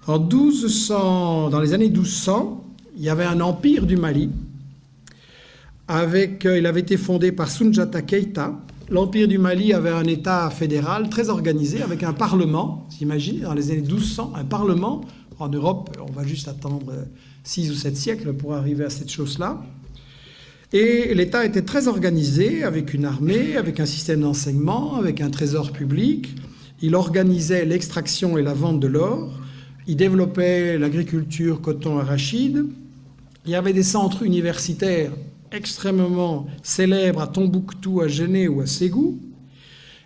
Dans les années 1200, il y avait un empire du Mali. Il avait été fondé par Soundiata Keïta. L'empire du Mali avait un État fédéral très organisé, avec un parlement. Vous imaginez, dans les années 1200, un parlement. En Europe, on va juste attendre 6 ou 7 siècles pour arriver à cette chose-là. Et l'État était très organisé, avec une armée, avec un système d'enseignement, avec un trésor public. Il organisait l'extraction et la vente de l'or. Il développait l'agriculture, coton, arachide. Il y avait des centres universitaires extrêmement célèbres à Tombouctou, à Géné ou à Ségou.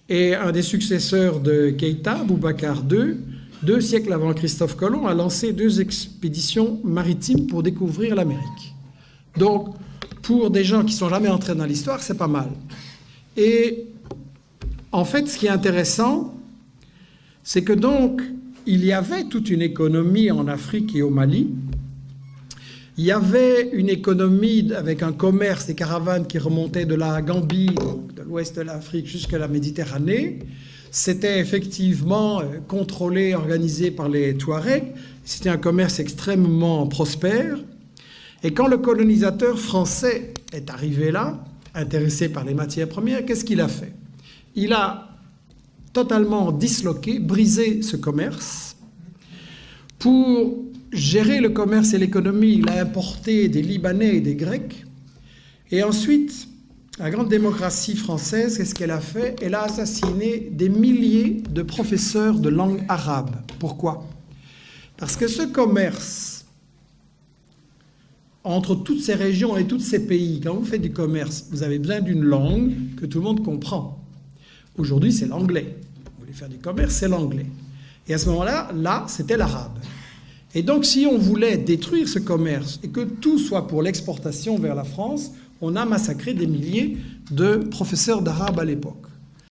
Et un des successeurs de Keïta, Boubacar II, 2 siècles avant Christophe Colomb, a lancé 2 expéditions maritimes pour découvrir l'Amérique. Donc, pour des gens qui ne sont jamais entrés dans l'histoire, c'est pas mal. Et en fait, ce qui est intéressant, c'est que donc, il y avait toute une économie en Afrique et au Mali. Il y avait une économie avec un commerce, des caravanes qui remontaient de la Gambie, donc de l'ouest de l'Afrique jusqu'à la Méditerranée. C'était effectivement contrôlé, organisé par les Touaregs. C'était un commerce extrêmement prospère. Et quand le colonisateur français est arrivé là, intéressé par les matières premières, qu'est-ce qu'il a fait? Il a totalement disloqué, brisé ce commerce. Pour gérer le commerce et l'économie, il a importé des Libanais et des Grecs. Et ensuite, la grande démocratie française, qu'est-ce qu'elle a fait? Elle a assassiné des milliers de professeurs de langue arabe. Pourquoi? Parce que ce commerce entre toutes ces régions et tous ces pays, quand vous faites du commerce, vous avez besoin d'une langue que tout le monde comprend. Aujourd'hui, c'est l'anglais. Vous voulez faire du commerce, c'est l'anglais. Et à ce moment-là, c'était l'arabe. Et donc, si on voulait détruire ce commerce et que tout soit pour l'exportation vers la France, on a massacré des milliers de professeurs d'arabe à l'époque.